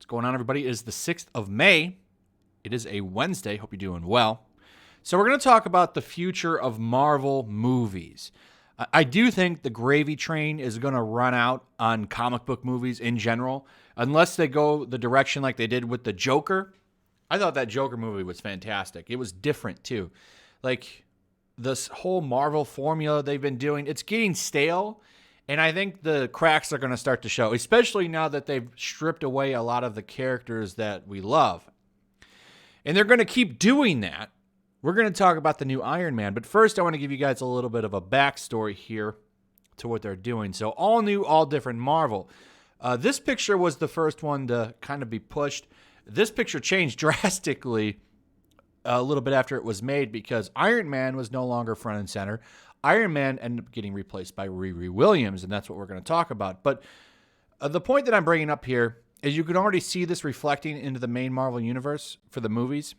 What's going on, everybody? It is the 6th of May. It is a Wednesday. Hope you're doing well. So we're going to talk about the future of Marvel movies. I do think the gravy train is going to run out on comic book movies in general, unless they go the direction like they did with the Joker. I thought that Joker movie was fantastic. It was different, too. Like, this whole Marvel formula they've been doing, it's getting stale. And I think the cracks are going to start to show, especially now that they've stripped away a lot of the characters that we love. And they're going to keep doing that. We're going to talk about the new Iron Man. But first, I want to give you guys a little bit of a backstory here to what they're doing. So all new, all different Marvel. This picture was the first one to kind of be pushed. This picture changed drastically a little bit after it was made because Iron Man was no longer front and center. Iron Man ended up getting replaced by Riri Williams, and that's what we're going to talk about. But the point that I'm bringing up here is you can already see this reflecting into the main Marvel universe for the movies.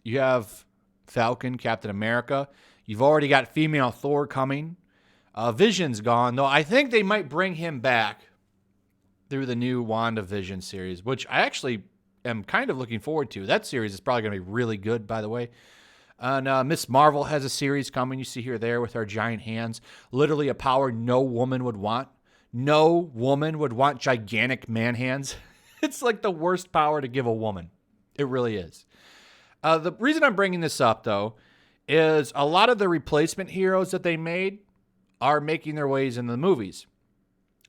You have Falcon, Captain America. You've already got female Thor coming. Vision's gone, though I think they might bring him back through the new WandaVision series, which I actually am kind of looking forward to. That series is probably going to be really good, by the way. And Miss Marvel has a series coming. You see her there with her giant hands. Literally a power no woman would want. No woman would want gigantic man hands. It's like the worst power to give a woman. It really is. The reason I'm bringing this up, though, is a lot of the replacement heroes that they made are making their ways in the movies.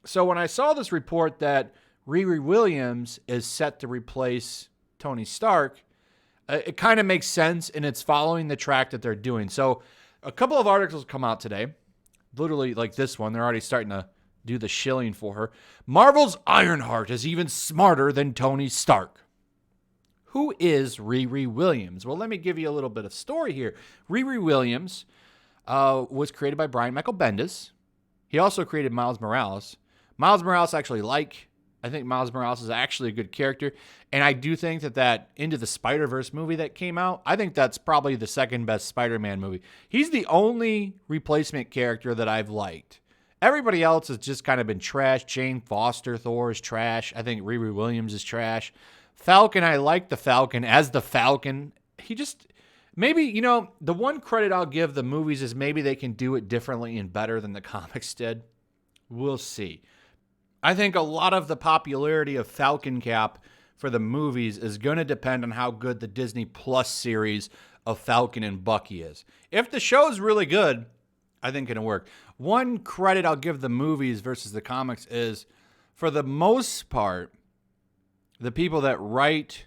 So when I saw this report that Riri Williams is set to replace Tony Stark, it kind of makes sense, and it's following the track that they're doing. So a couple of articles come out today, literally like this one. They're already starting to do the shilling for her. Marvel's Ironheart is even smarter than Tony Stark. Who is Riri Williams? Well, let me give you a little bit of story here. Riri Williams was created by Brian Michael Bendis. He also created Miles Morales. Miles Morales I think Miles Morales is actually a good character. And I do think that Into the Spider-Verse movie that came out, I think that's probably the second best Spider-Man movie. He's the only replacement character that I've liked. Everybody else has just kind of been trash. Jane Foster, Thor is trash. I think Riri Williams is trash. Falcon, I like the Falcon as the Falcon. He just, maybe, the one credit I'll give the movies is maybe they can do it differently and better than the comics did. We'll see. I think a lot of the popularity of Falcon Cap for the movies is going to depend on how good the Disney Plus series of Falcon and Bucky is. If the show's really good, I think it'll work. One credit I'll give the movies versus the comics is, for the most part, the people that write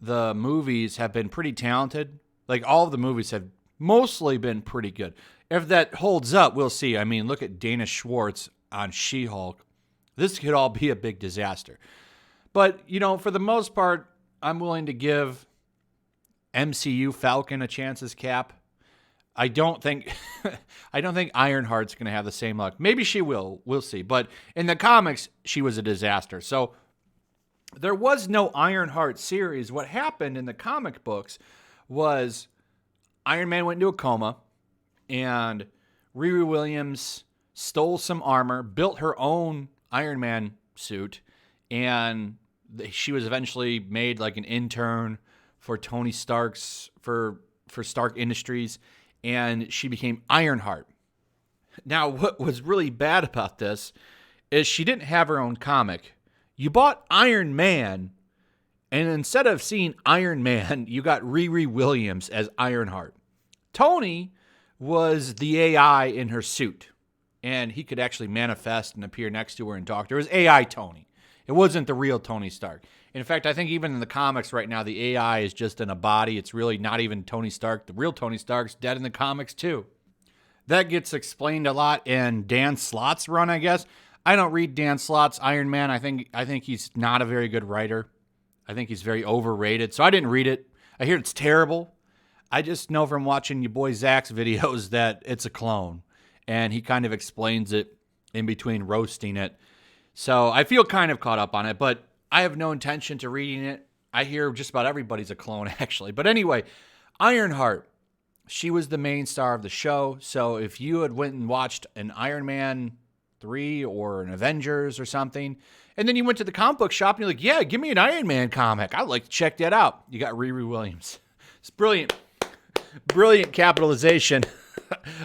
the movies have been pretty talented. Like, all of the movies have mostly been pretty good. If that holds up, we'll see. I mean, look at Dana Schwartz on She-Hulk. This could all be a big disaster. But, for the most part, I'm willing to give MCU Falcon a chance as Cap. I don't think Ironheart's going to have the same luck. Maybe she will. We'll see. But in the comics, she was a disaster. So there was no Ironheart series. What happened in the comic books was Iron Man went into a coma, and Riri Williams stole some armor, built her own Iron Man suit, and she was eventually made like an intern for Tony Stark's for Stark Industries, and she became Ironheart. Now, what was really bad about this is she didn't have her own comic. You bought Iron Man, and instead of seeing Iron Man, you got Riri Williams as Ironheart. Tony was the AI in her suit, and he could actually manifest and appear next to her and talk to her. It was AI Tony. It wasn't the real Tony Stark. In fact, I think even in the comics right now, the AI is just in a body. It's really not even Tony Stark. The real Tony Stark's dead in the comics too. That gets explained a lot in Dan Slott's run, I guess. I don't read Dan Slott's Iron Man. I think he's not a very good writer. I think he's very overrated. So I didn't read it. I hear it's terrible. I just know from watching your boy Zach's videos that it's a clone. And he kind of explains it in between roasting it. So I feel kind of caught up on it, but I have no intention to reading it. I hear just about everybody's a clone, actually. But anyway, Ironheart, she was the main star of the show. So if you had went and watched an Iron Man 3 or an Avengers or something, And then you went to the comic book shop and you're like, yeah, give me an Iron Man comic. I'd like to check that out. You got Riri Williams. It's brilliant. Brilliant capitalization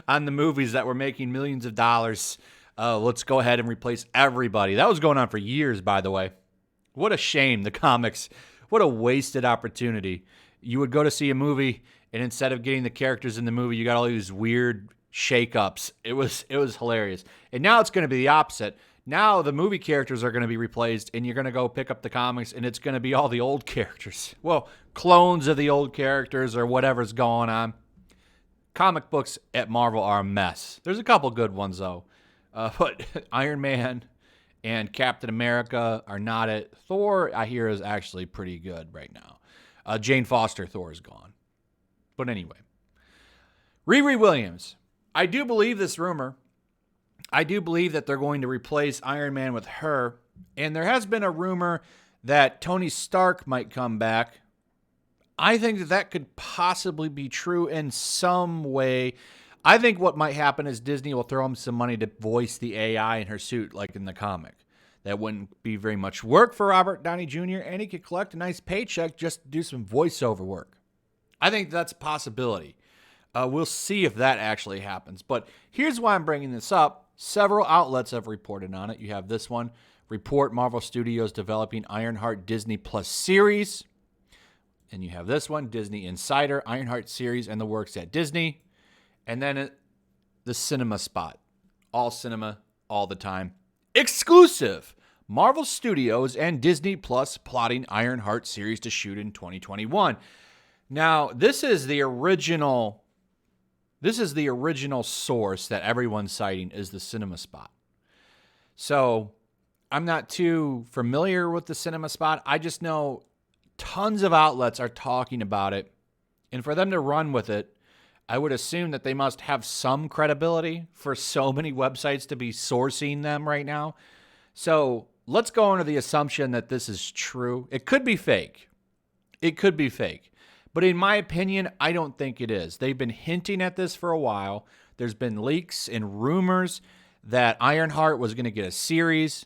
on the movies that were making millions of dollars. Let's go ahead and replace everybody. That was going on for years, by the way. What a shame, the comics. What a wasted opportunity. You would go to see a movie, and instead of getting the characters in the movie, you got all these weird shakeups. It was hilarious. And now it's going to be the opposite. Now the movie characters are going to be replaced, and you're going to go pick up the comics, and it's going to be all the old characters. Well, clones of the old characters or whatever's going on. Comic books at Marvel are a mess. There's a couple good ones, though. But Iron Man and Captain America are not it. Thor, I hear, is actually pretty good right now. Jane Foster Thor is gone. But anyway. Riri Williams. I do believe this rumor. I do believe that they're going to replace Iron Man with her. And there has been a rumor that Tony Stark might come back. I think that could possibly be true in some way. I think what might happen is Disney will throw him some money to voice the AI in her suit, like in the comic. That wouldn't be very much work for Robert Downey Jr., and he could collect a nice paycheck just to do some voiceover work. I think that's a possibility. We'll see if that actually happens. But here's why I'm bringing this up. Several outlets have reported on it. You have this one. Report Marvel Studios developing Ironheart Disney Plus series. And you have this one. Disney Insider, Ironheart series and the works at Disney. And then the cinema spot. All cinema, all the time. Exclusive. Marvel Studios and Disney Plus plotting Ironheart series to shoot in 2021. Now, this is the original source that everyone's citing is the cinema spot. So, I'm not too familiar with the cinema spot. I just know tons of outlets are talking about it. And for them to run with it, I would assume that they must have some credibility for so many websites to be sourcing them right now. So let's go under the assumption that this is true. It could be fake. It could be fake. But in my opinion, I don't think it is. They've been hinting at this for a while. There's been leaks and rumors that Ironheart was going to get a series.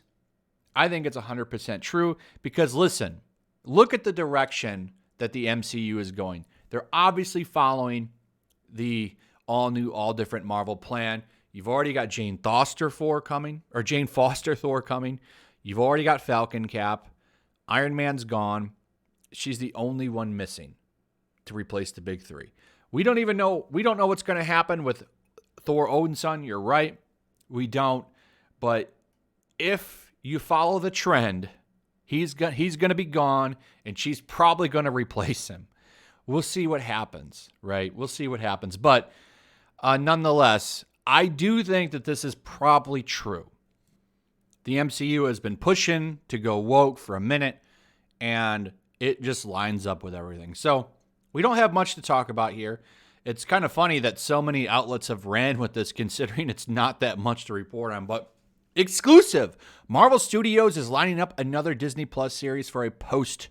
I think it's 100% true because, listen, look at the direction that the MCU is going. They're obviously following the all-new, all-different Marvel plan. You've already got Jane Foster Thor coming. You've already got Falcon Cap. Iron Man's gone. She's the only one missing to replace the big three. We don't know what's going to happen with Thor Odinson. You're right. We don't. But if you follow the trend, he's going to be gone, and she's probably going to replace him. We'll see what happens, right? We'll see what happens. But nonetheless, I do think that this is probably true. The MCU has been pushing to go woke for a minute, and it just lines up with everything. So we don't have much to talk about here. It's kind of funny that so many outlets have ran with this, considering it's not that much to report on. But exclusive, Marvel Studios is lining up another Disney Plus series for a post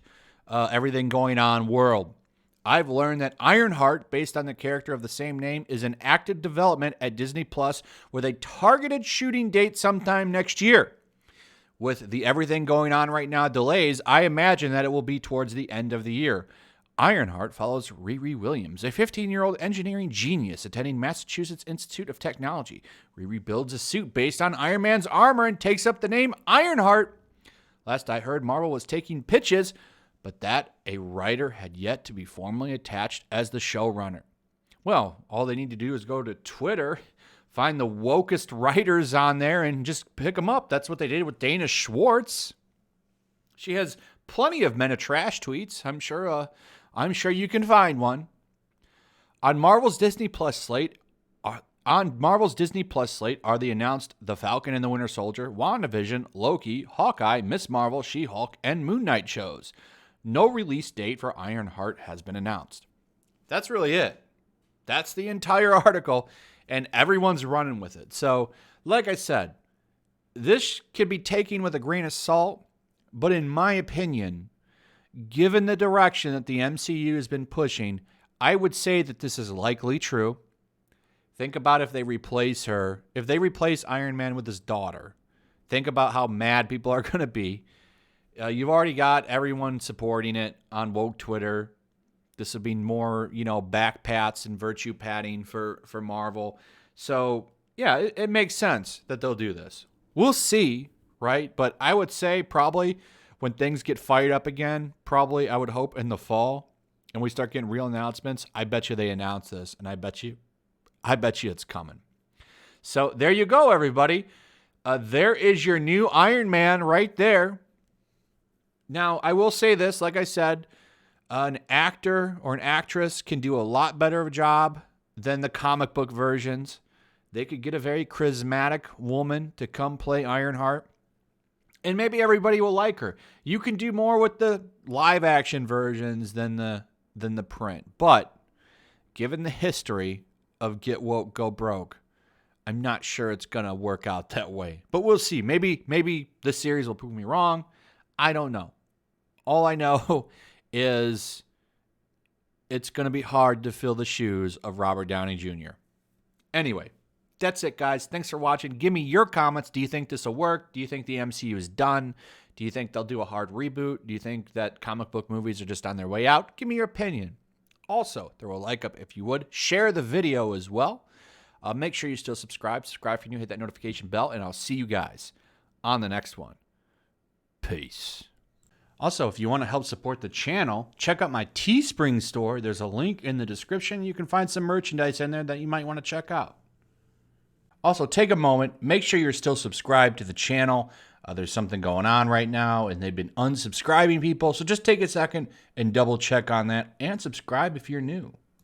everything going on world. I've learned that Ironheart, based on the character of the same name, is in active development at Disney Plus with a targeted shooting date sometime next year. With the everything going on right now delays, I imagine that it will be towards the end of the year. Ironheart follows Riri Williams, a 15-year-old engineering genius attending Massachusetts Institute of Technology. Riri builds a suit based on Iron Man's armor and takes up the name Ironheart. Last I heard, Marvel was taking pitches, but that a writer had yet to be formally attached as the showrunner. Well, all they need to do is go to Twitter, find the wokest writers on there, and just pick them up. That's what they did with Dana Schwartz. She has plenty of Men of Trash tweets. I'm sure you can find one. On Marvel's Disney Plus slate are the announced The Falcon and the Winter Soldier, WandaVision, Loki, Hawkeye, Miss Marvel, She-Hulk, and Moon Knight shows. No release date for Ironheart has been announced. That's really it. That's the entire article, and everyone's running with it. So, like I said, this could be taken with a grain of salt, but in my opinion, given the direction that the MCU has been pushing, I would say that this is likely true. Think about if they replace Iron Man with his daughter. Think about how mad people are going to be. You've already got everyone supporting it on woke Twitter. This will be more, back pats and virtue patting for Marvel. So, yeah, it makes sense that they'll do this. We'll see, right? But I would say probably when things get fired up again, probably I would hope in the fall, and we start getting real announcements, I bet you they announce this, and I bet you it's coming. So there you go, everybody. There is your new Iron Man right there. Now, I will say this, like I said, an actor or an actress can do a lot better of a job than the comic book versions. They could get a very charismatic woman to come play Ironheart, and maybe everybody will like her. You can do more with the live action versions than the print. But given the history of Get Woke, Go Broke, I'm not sure it's going to work out that way. But we'll see. Maybe the series will prove me wrong. I don't know. All I know is it's going to be hard to fill the shoes of Robert Downey Jr. Anyway, that's it, guys. Thanks for watching. Give me your comments. Do you think this will work? Do you think the MCU is done? Do you think they'll do a hard reboot? Do you think that comic book movies are just on their way out? Give me your opinion. Also, throw a like up if you would. Share the video as well. Make sure you still subscribe. Subscribe if you're new. Hit that notification bell, and I'll see you guys on the next one. Peace. Also, if you want to help support the channel, check out my Teespring store. There's a link in the description. You can find some merchandise in there that you might want to check out. Also, take a moment. Make sure you're still subscribed to the channel. There's something going on right now, and they've been unsubscribing people. So just take a second and double check on that, and subscribe if you're new.